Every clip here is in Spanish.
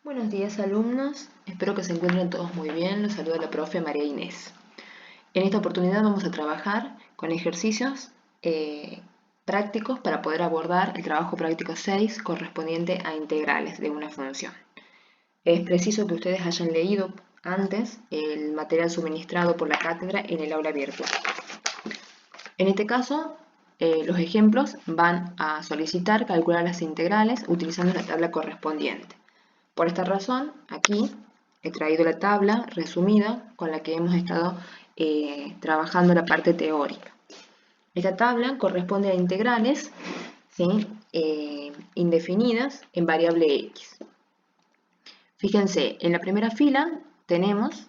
Buenos días alumnos, espero que se encuentren todos muy bien, los saluda la profe María Inés. En esta oportunidad vamos a trabajar con ejercicios prácticos para poder abordar el trabajo práctico 6 correspondiente a integrales de una función. Es preciso que ustedes hayan leído antes el material suministrado por la cátedra en el aula virtual. En este caso, los ejemplos van a solicitar calcular las integrales utilizando la tabla correspondiente. Por esta razón, aquí he traído la tabla resumida con la que hemos estado trabajando la parte teórica. Esta tabla corresponde a integrales, ¿sí? Indefinidas en variable x. Fíjense, en la primera fila tenemos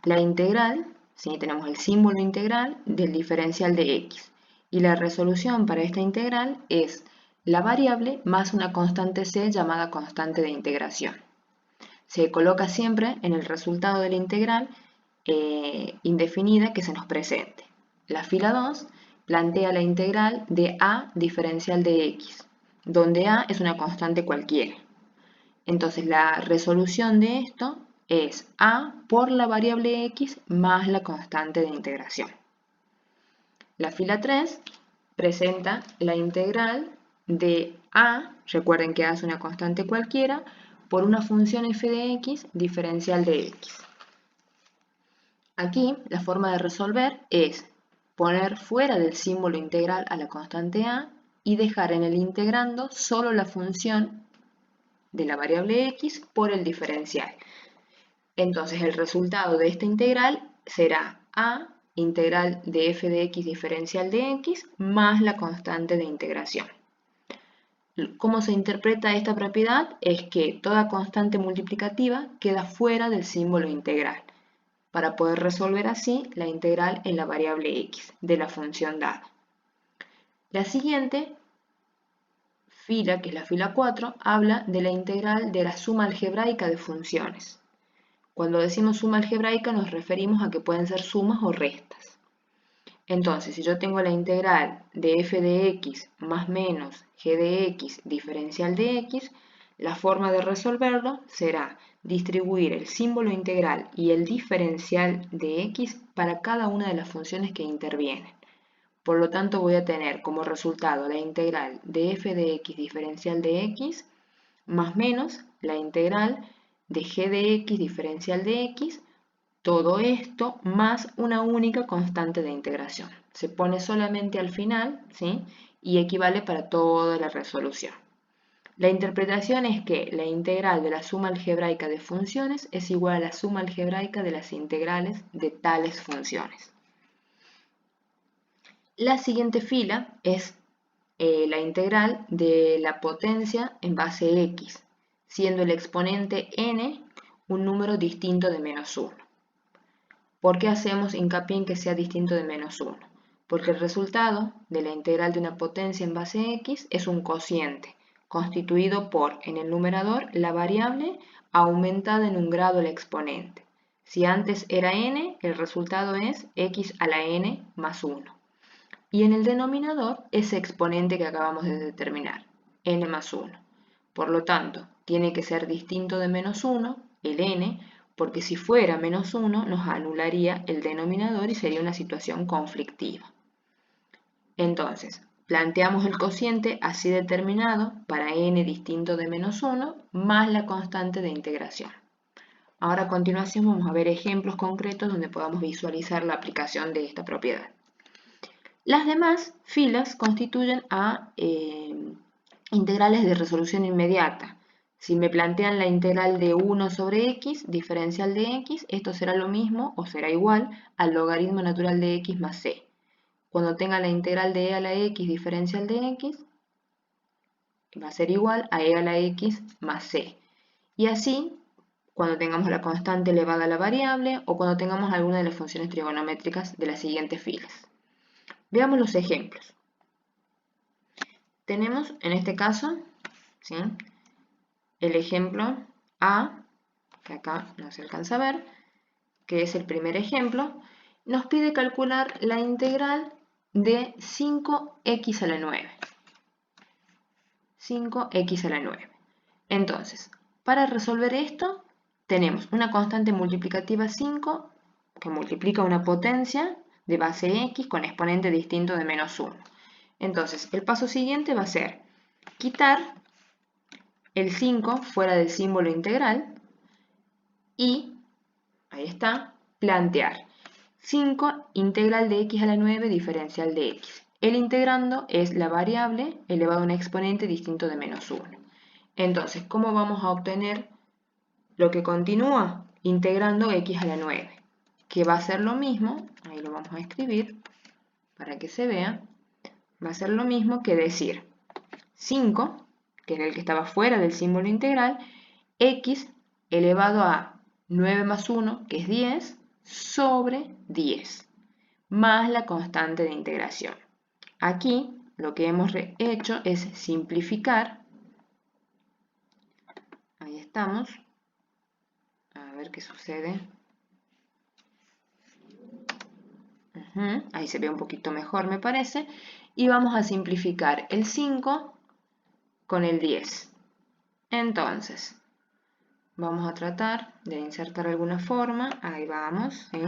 la integral, ¿sí? Tenemos el símbolo integral del diferencial de x. Y la resolución para esta integral es la variable más una constante c llamada constante de integración. Se coloca siempre en el resultado de la integral indefinida que se nos presente. La fila 2 plantea la integral de a diferencial de x, donde a es una constante cualquiera. Entonces la resolución de esto es a por la variable x más la constante de integración. La fila 3 presenta la integral de a, recuerden que a es una constante cualquiera, por una función f de x diferencial de x. Aquí la forma de resolver es poner fuera del símbolo integral a la constante a y dejar en el integrando solo la función de la variable x por el diferencial. Entonces el resultado de esta integral será a integral de f de x diferencial de x más la constante de integración. ¿Cómo se interpreta esta propiedad? Es que toda constante multiplicativa queda fuera del símbolo integral, para poder resolver así la integral en la variable x de la función dada. La siguiente fila, que es la fila 4, habla de la integral de la suma algebraica de funciones. Cuando decimos suma algebraica nos referimos a que pueden ser sumas o restas. Entonces, si yo tengo la integral de f de x más menos g de x diferencial de x, la forma de resolverlo será distribuir el símbolo integral y el diferencial de x para cada una de las funciones que intervienen. Por lo tanto, voy a tener como resultado la integral de f de x diferencial de x más menos la integral de g de x diferencial de x, todo esto más una única constante de integración. Se pone solamente al final, ¿sí? Y equivale para toda la resolución. La interpretación es que la integral de la suma algebraica de funciones es igual a la suma algebraica de las integrales de tales funciones. La siguiente fila es la integral de la potencia en base x, siendo el exponente n un número distinto de menos 1. ¿Por qué hacemos hincapié en que sea distinto de menos 1? Porque el resultado de la integral de una potencia en base x es un cociente, constituido por, en el numerador, la variable aumentada en un grado el exponente. Si antes era n, el resultado es x a la n más 1. Y en el denominador, ese exponente que acabamos de determinar, n más 1. Por lo tanto, tiene que ser distinto de menos 1, el n, porque si fuera menos 1 nos anularía el denominador y sería una situación conflictiva. Entonces, planteamos el cociente así determinado para n distinto de menos 1 más la constante de integración. Ahora a continuación vamos a ver ejemplos concretos donde podamos visualizar la aplicación de esta propiedad. Las demás filas constituyen a integrales de resolución inmediata. Si me plantean la integral de 1 sobre x, diferencial de x, esto será lo mismo o será igual al logaritmo natural de x más c. Cuando tenga la integral de e a la x, diferencial de x, va a ser igual a e a la x más c. Y así, cuando tengamos la constante elevada a la variable o cuando tengamos alguna de las funciones trigonométricas de las siguientes filas. Veamos los ejemplos. Tenemos en este caso, ¿sí?, el ejemplo A, que acá no se alcanza a ver, que es el primer ejemplo, nos pide calcular la integral de 5x a la 9. 5x a la 9. Entonces, Para resolver esto, tenemos una constante multiplicativa 5 que multiplica una potencia de base x con exponente distinto de menos 1. Entonces, el paso siguiente va a ser quitar el 5 fuera del símbolo integral y, ahí está, plantear 5 integral de x a la 9 diferencial de x. El integrando es la variable elevado a un exponente distinto de menos 1. Entonces, ¿cómo vamos a obtener lo que continúa? Integrando x a la 9, que va a ser lo mismo, ahí lo vamos a escribir para que se vea, va a ser lo mismo que decir 5, que era el que estaba fuera del símbolo integral, x elevado a 9 más 1, que es 10, sobre 10, más la constante de integración. Aquí lo que hemos hecho es simplificar. Ahí estamos. A ver qué sucede. Ahí se ve un poquito mejor, me parece. Y vamos a simplificar el 5 con el 10. Entonces, vamos a tratar de insertar alguna forma. Ahí vamos, ¿sí?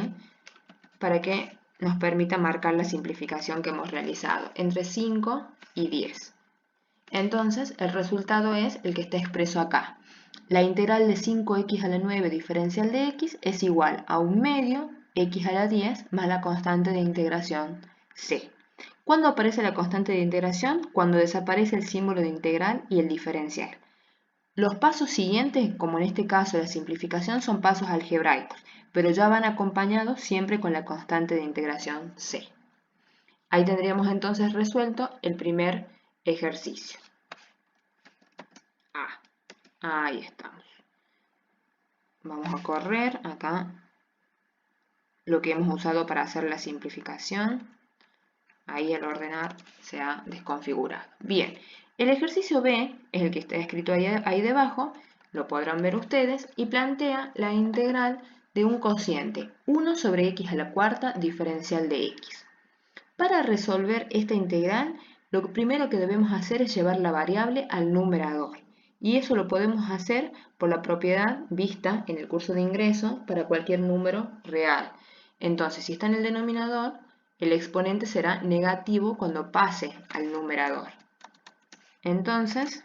Para que nos permita marcar la simplificación que hemos realizado entre 5 y 10. Entonces, el resultado es el que está expreso acá. La integral de 5x a la 9 diferencial de x es igual a 1 medio x a la 10 más la constante de integración c. ¿Cuándo aparece la constante de integración? Cuando desaparece el símbolo de integral y el diferencial. Los pasos siguientes, como en este caso la simplificación, son pasos algebraicos, pero ya van acompañados siempre con la constante de integración c. Ahí tendríamos entonces resuelto el primer ejercicio. Ahí estamos. Vamos a correr acá lo que hemos usado para hacer la simplificación. Ahí el ordenar se ha desconfigurado. Bien, el ejercicio B es el que está escrito ahí debajo, lo podrán ver ustedes, y plantea la integral de un cociente 1 sobre x a la cuarta diferencial de x. Para resolver esta integral, lo primero que debemos hacer es llevar la variable al numerador. Y eso lo podemos hacer por la propiedad vista en el curso de ingreso para cualquier número real. Entonces, si está en el denominador, el exponente será negativo cuando pase al numerador. Entonces,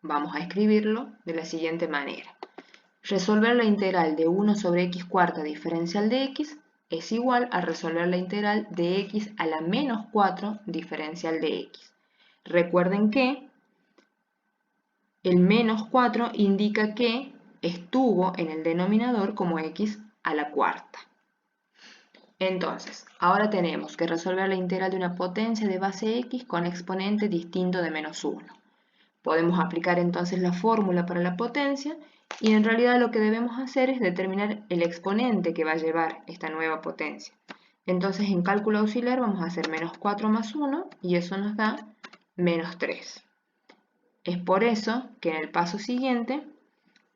vamos a escribirlo de la siguiente manera. Resolver la integral de 1 sobre x cuarta diferencial de x es igual a resolver la integral de x a la menos 4 diferencial de x. Recuerden que el menos 4 indica que estuvo en el denominador como x a la cuarta. Entonces, ahora tenemos que resolver la integral de una potencia de base x con exponente distinto de menos 1. Podemos aplicar entonces la fórmula para la potencia y en realidad lo que debemos hacer es determinar el exponente que va a llevar esta nueva potencia. Entonces en cálculo auxiliar vamos a hacer menos 4 más 1 y eso nos da menos 3. Es por eso que en el paso siguiente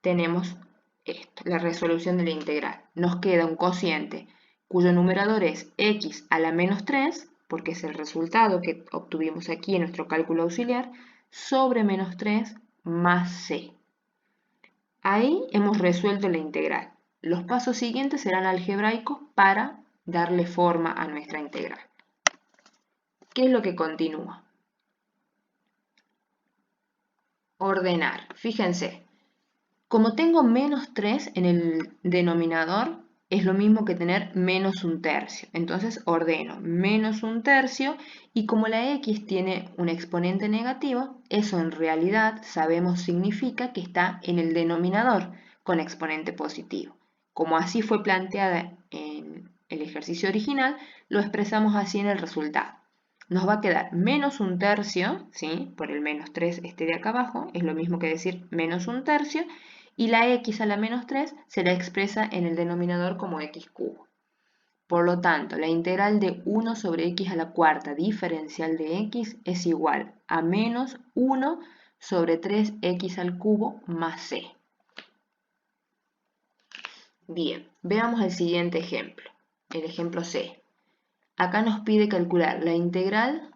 tenemos esto, la resolución de la integral. Nos queda un cociente cuyo numerador es x a la menos 3, porque es el resultado que obtuvimos aquí en nuestro cálculo auxiliar, sobre menos 3 más c. Ahí hemos resuelto la integral. Los pasos siguientes serán algebraicos para darle forma a nuestra integral. ¿Qué es lo que continúa? Ordenar. Fíjense, como tengo menos 3 en el denominador, es lo mismo que tener menos un tercio. Entonces ordeno menos un tercio y como la x tiene un exponente negativo, eso en realidad sabemos significa que está en el denominador con exponente positivo. Como así fue planteada en el ejercicio original, lo expresamos así en el resultado. Nos va a quedar menos un tercio, ¿sí? Por el menos 3 este de acá abajo, es lo mismo que decir menos un tercio, y la x a la menos 3 se la expresa en el denominador como x cubo. Por lo tanto, la integral de 1 sobre x a la cuarta diferencial de x es igual a menos 1 sobre 3x al cubo más c. Bien, veamos el siguiente ejemplo, el ejemplo C. Acá nos pide calcular la integral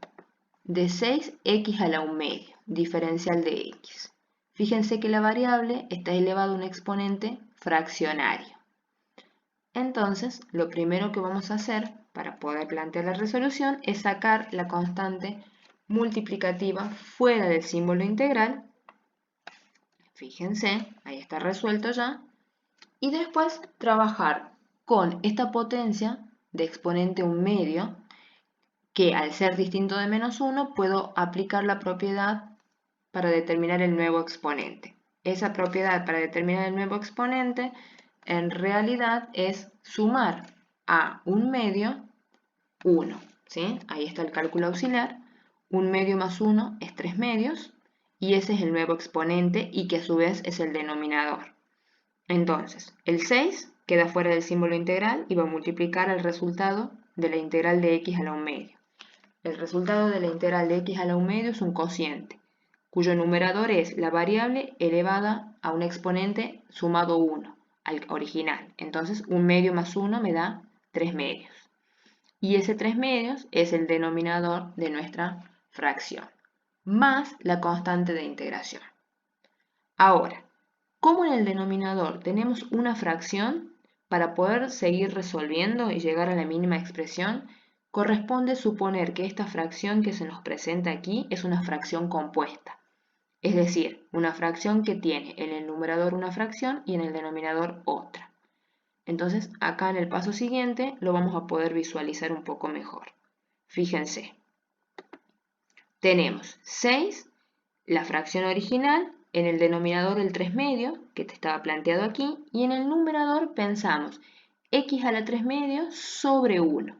de 6x a la 1 medio, diferencial de x. Fíjense que la variable está elevada a un exponente fraccionario. Entonces, lo primero que vamos a hacer para poder plantear la resolución es sacar la constante multiplicativa fuera del símbolo integral. Fíjense, ahí está resuelto ya. Y después trabajar con esta potencia de exponente 1/2, que al ser distinto de -1 puedo aplicar la propiedad para determinar el nuevo exponente. Esa propiedad para determinar el nuevo exponente en realidad es sumar a 1/2 1, ¿sí? Ahí está el cálculo auxiliar. 1/2 más 1 es 3/2 y ese es el nuevo exponente y que a su vez es el denominador. Entonces, el 6 queda fuera del símbolo integral y va a multiplicar el resultado de la integral de x a la 1/2. El resultado de la integral de x a la 1/2 es un cociente, cuyo numerador es la variable elevada a un exponente sumado 1, al original. Entonces, 1/2 más 1 me da 3/2. Y ese 3/2 es el denominador de nuestra fracción, más la constante de integración. Ahora, como en el denominador tenemos una fracción, para poder seguir resolviendo y llegar a la mínima expresión, corresponde suponer que esta fracción que se nos presenta aquí es una fracción compuesta. Es decir, una fracción que tiene en el numerador una fracción y en el denominador otra. Entonces, acá en el paso siguiente lo vamos a poder visualizar un poco mejor. Fíjense, tenemos 6, la fracción original, en el denominador el 3/2, que te estaba planteado aquí, y en el numerador pensamos x a la 3/2 sobre 1.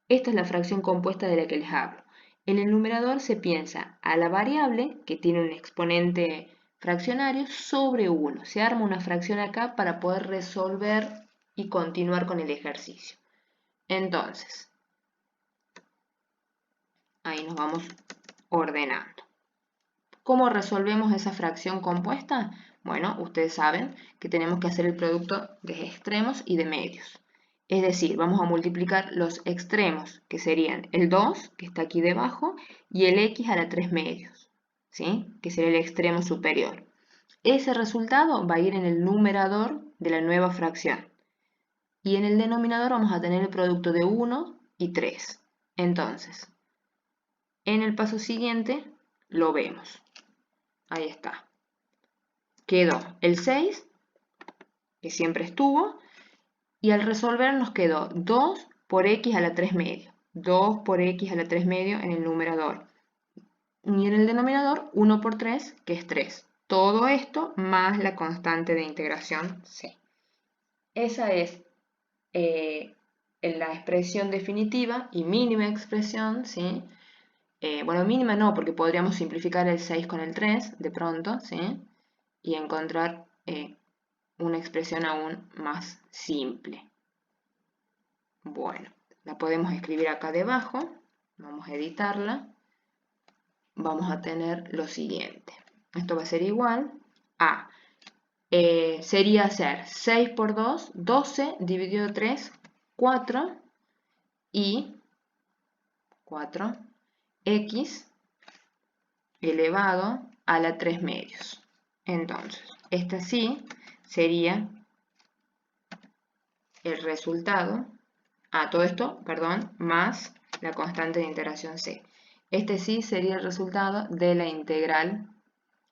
Esta es la fracción compuesta de la que les hablo. En el numerador se piensa a la variable, que tiene un exponente fraccionario, sobre 1. Se arma una fracción acá para poder resolver y continuar con el ejercicio. Entonces, ahí nos vamos ordenando. ¿Cómo resolvemos esa fracción compuesta? Bueno, ustedes saben que tenemos que hacer el producto de extremos y de medios. Es decir, vamos a multiplicar los extremos, que serían el 2, que está aquí debajo, y el x a la 3/2, ¿sí? Que sería el extremo superior. Ese resultado va a ir en el numerador de la nueva fracción. Y en el denominador vamos a tener el producto de 1 y 3. Entonces, en el paso siguiente lo vemos. Ahí está. Quedó el 6, que siempre estuvo, y al resolver nos quedó 2 por x a la 3/2. 2 por x a la 3/2 en el numerador. Y en el denominador 1 por 3, que es 3. Todo esto más la constante de integración c. Esa es la expresión definitiva y mínima expresión, ¿sí? Bueno, mínima no, porque podríamos simplificar el 6 con el 3 de pronto, ¿sí? Y encontrar una expresión aún más simple. Bueno, la podemos escribir acá debajo. Vamos a editarla. Vamos a tener lo siguiente. Esto va a ser igual a, sería hacer 6 por 2, 12 dividido 3, 4 y 4x elevado a la 3/2. Entonces, esta sí sería el resultado, todo esto, perdón, más la constante de integración c. Este sí sería el resultado de la integral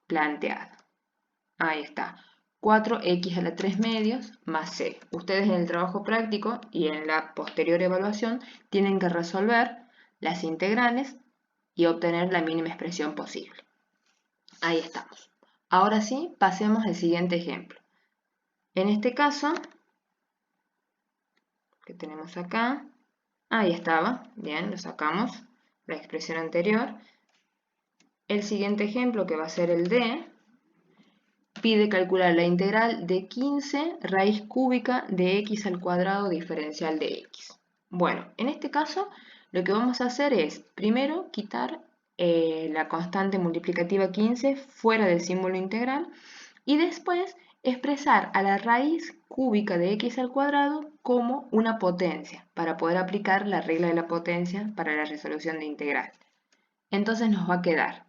planteada. Ahí está, 4x a la 3/2 más c. Ustedes en el trabajo práctico y en la posterior evaluación tienen que resolver las integrales y obtener la mínima expresión posible. Ahí estamos. Ahora sí, pasemos al siguiente ejemplo. En este caso, que tenemos acá, ahí estaba, bien, lo sacamos, la expresión anterior. El siguiente ejemplo, que va a ser el D, pide calcular la integral de 15 raíz cúbica de x al cuadrado diferencial de x. Bueno, en este caso lo que vamos a hacer es, primero, quitar la constante multiplicativa 15 fuera del símbolo integral y después expresar a la raíz cúbica de x al cuadrado como una potencia para poder aplicar la regla de la potencia para la resolución de integral. Entonces nos va a quedar,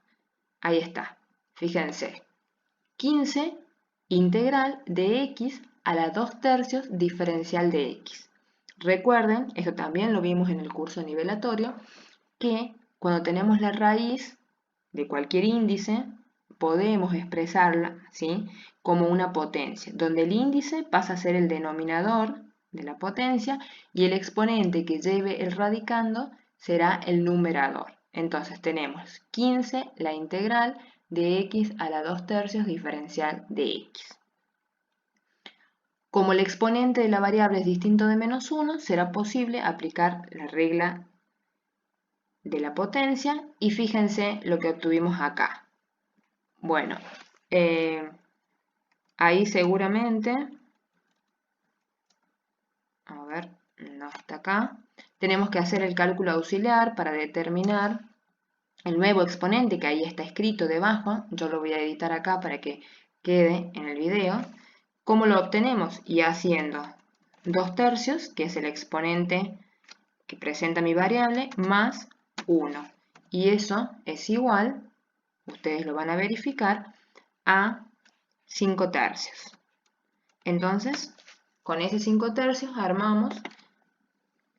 ahí está, fíjense, 15 integral de x a la 2/3 diferencial de x. Recuerden, esto también lo vimos en el curso nivelatorio, que cuando tenemos la raíz de cualquier índice, podemos expresarla, ¿sí?, como una potencia, donde el índice pasa a ser el denominador de la potencia y el exponente que lleve el radicando será el numerador. Entonces tenemos 15 la integral de x a la 2/3 diferencial de x. Como el exponente de la variable es distinto de -1, será posible aplicar la regla de la potencia y fíjense lo que obtuvimos acá. Bueno, ahí seguramente, a ver, no está acá, tenemos que hacer el cálculo auxiliar para determinar el nuevo exponente que ahí está escrito debajo. Yo lo voy a editar acá para que quede en el video. ¿Cómo lo obtenemos? Y haciendo 2/3, que es el exponente que presenta mi variable, más 1. Y eso es igual, ustedes lo van a verificar, a 5/3. Entonces, con ese 5/3 armamos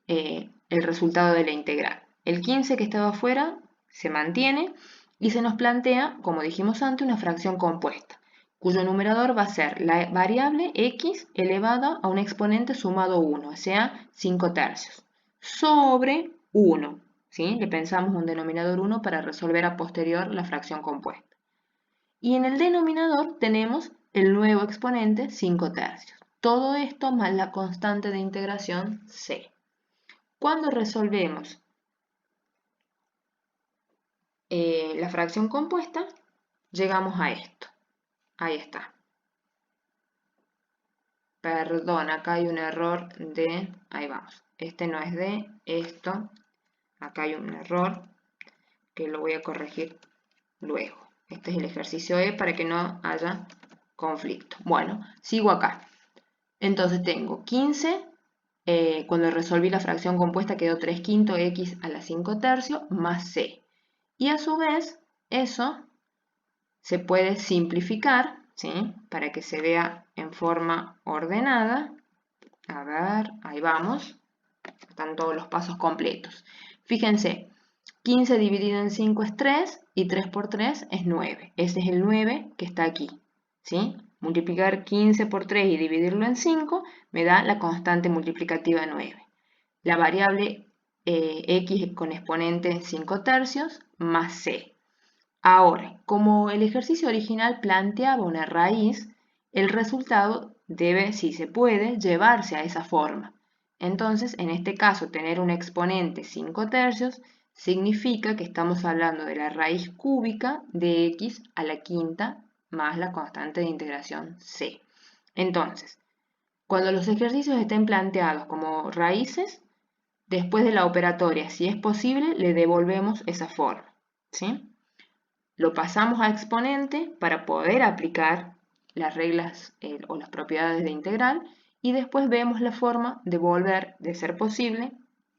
el resultado de la integral. El 15 que estaba afuera se mantiene y se nos plantea, como dijimos antes, una fracción compuesta, cuyo numerador va a ser la variable x elevada a un exponente sumado 1, o sea, 5/3, sobre 1. ¿Sí? Le pensamos un denominador 1 para resolver a posterior la fracción compuesta. Y en el denominador tenemos el nuevo exponente 5/3. Todo esto más la constante de integración c. Cuando resolvemos la fracción compuesta, llegamos a esto. Ahí está. Perdón, acá hay un error de... Ahí vamos. Este no es de esto. Acá hay un error que lo voy a corregir luego. Este es el ejercicio E para que no haya conflicto. Bueno, sigo acá. Entonces tengo 15, cuando resolví la fracción compuesta quedó 3/5 x a la 5/3 más c. Y a su vez, eso se puede simplificar, ¿sí?, para que se vea en forma ordenada. A ver, ahí vamos. Están todos los pasos completos. Fíjense, 15 dividido en 5 es 3 y 3 por 3 es 9. Ese es el 9 que está aquí, ¿sí? Multiplicar 15 por 3 y dividirlo en 5 me da la constante multiplicativa 9. La variable x con exponente 5/3 más c. Ahora, como el ejercicio original planteaba una raíz, el resultado debe, si se puede, llevarse a esa forma. Entonces, en este caso, tener un exponente 5/3 significa que estamos hablando de la raíz cúbica de x a la quinta más la constante de integración c. Entonces, cuando los ejercicios estén planteados como raíces, después de la operatoria, si es posible, le devolvemos esa forma, ¿sí? Lo pasamos a exponente para poder aplicar las reglas o las propiedades de integral y después vemos la forma de volver, de ser posible,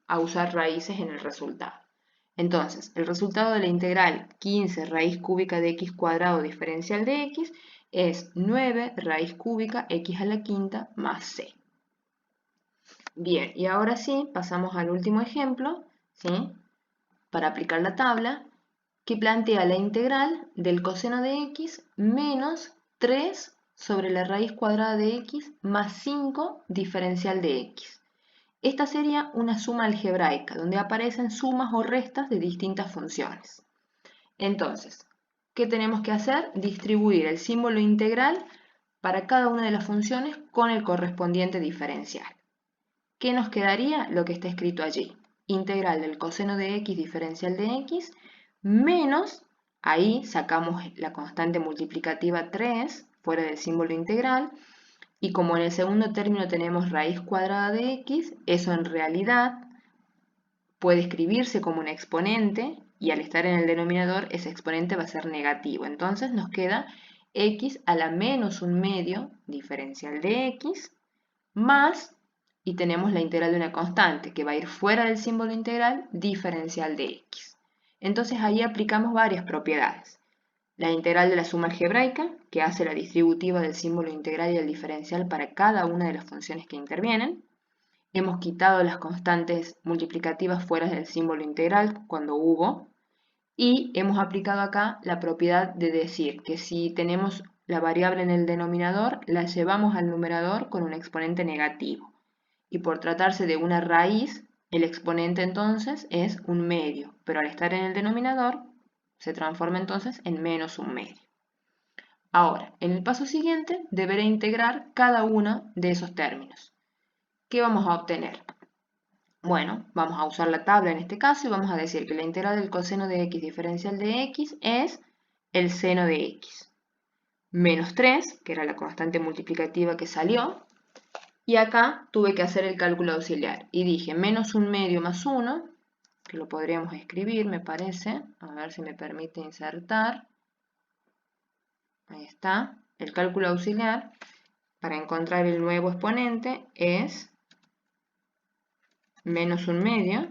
a usar raíces en el resultado. Entonces, el resultado de la integral 15 raíz cúbica de x cuadrado diferencial de x es 9 raíz cúbica x a la quinta más c. Bien, y ahora sí, pasamos al último ejemplo, ¿sí?, para aplicar la tabla, que plantea la integral del coseno de x menos 3 sobre la raíz cuadrada de x más 5 diferencial de x. Esta sería una suma algebraica, donde aparecen sumas o restas de distintas funciones. Entonces, ¿qué tenemos que hacer? Distribuir el símbolo integral para cada una de las funciones con el correspondiente diferencial. ¿Qué nos quedaría? Lo que está escrito allí. Integral del coseno de x diferencial de x menos, ahí sacamos la constante multiplicativa 3 fuera del símbolo integral, y como en el segundo término tenemos raíz cuadrada de x, eso en realidad puede escribirse como un exponente, y al estar en el denominador ese exponente va a ser negativo. Entonces nos queda x a la menos un medio diferencial de x más, y tenemos la integral de una constante que va a ir fuera del símbolo integral, diferencial de x. Entonces ahí aplicamos varias propiedades. La integral de la suma algebraica, que hace la distributiva del símbolo integral y el diferencial para cada una de las funciones que intervienen. Hemos quitado las constantes multiplicativas fuera del símbolo integral cuando hubo. Y hemos aplicado acá la propiedad de decir que si tenemos la variable en el denominador, la llevamos al numerador con un exponente negativo. Y por tratarse de una raíz, el exponente entonces es un medio, pero al estar en el denominador, se transforma entonces en menos un medio. Ahora, en el paso siguiente, deberé integrar cada uno de esos términos. ¿Qué vamos a obtener? Bueno, vamos a usar la tabla en este caso y vamos a decir que la integral del coseno de x diferencial de x es el seno de x. Menos 3, que era la constante multiplicativa que salió, y acá tuve que hacer el cálculo auxiliar. Y dije menos un medio más 1, que lo podríamos escribir, me parece. A ver si me permite insertar. Ahí está. El cálculo auxiliar para encontrar el nuevo exponente es menos un medio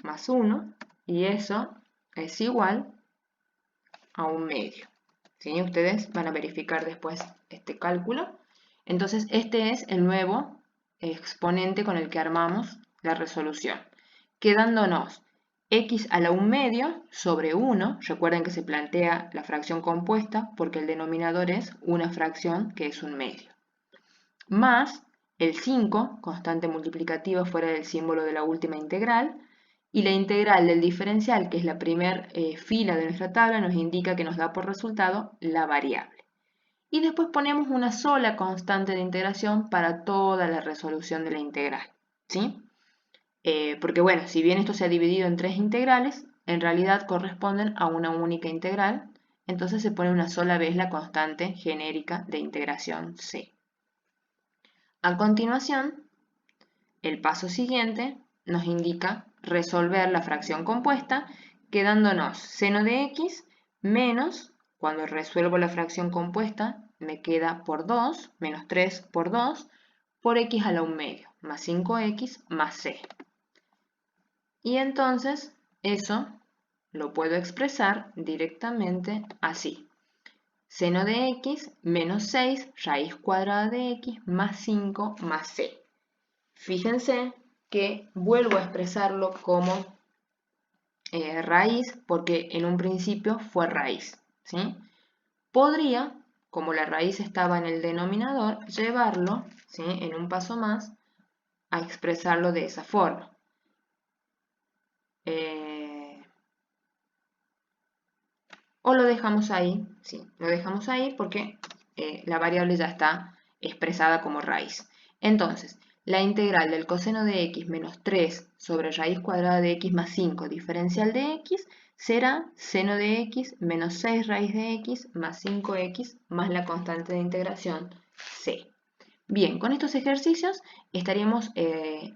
más 1, y eso es igual a un medio. ¿Sí? Ustedes van a verificar después este cálculo. Entonces, este es el nuevo exponente con el que armamos la resolución, quedándonos x a la 1 medio sobre 1, recuerden que se plantea la fracción compuesta porque el denominador es una fracción que es un medio, más el 5, constante multiplicativa fuera del símbolo de la última integral, y la integral del diferencial, que es la primera fila de nuestra tabla, nos indica que nos da por resultado la variable. Y después ponemos una sola constante de integración para toda la resolución de la integral, ¿sí? Porque bueno, si bien esto se ha dividido en 3 integrales, en realidad corresponden a una única integral, entonces se pone una sola vez la constante genérica de integración c. A continuación, el paso siguiente nos indica resolver la fracción compuesta, quedándonos seno de x menos, cuando resuelvo la fracción compuesta, me queda por 2, menos 3 por 2, por x a la 1 medio, más 5x más c. Y entonces eso lo puedo expresar directamente así. Seno de x menos 6 raíz cuadrada de x más 5 más c. Fíjense que vuelvo a expresarlo como raíz porque en un principio fue raíz, ¿sí? Podría, como la raíz estaba en el denominador, llevarlo, ¿sí?, en un paso más a expresarlo de esa forma. O lo dejamos ahí, sí, lo dejamos ahí porque la variable ya está expresada como raíz. Entonces, la integral del coseno de x menos 3 sobre raíz cuadrada de x más 5 diferencial de x será seno de x menos 6 raíz de x más 5x más la constante de integración c. Bien, con estos ejercicios estaríamos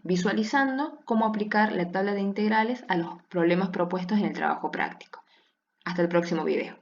visualizando cómo aplicar la tabla de integrales a los problemas propuestos en el trabajo práctico. Hasta el próximo video.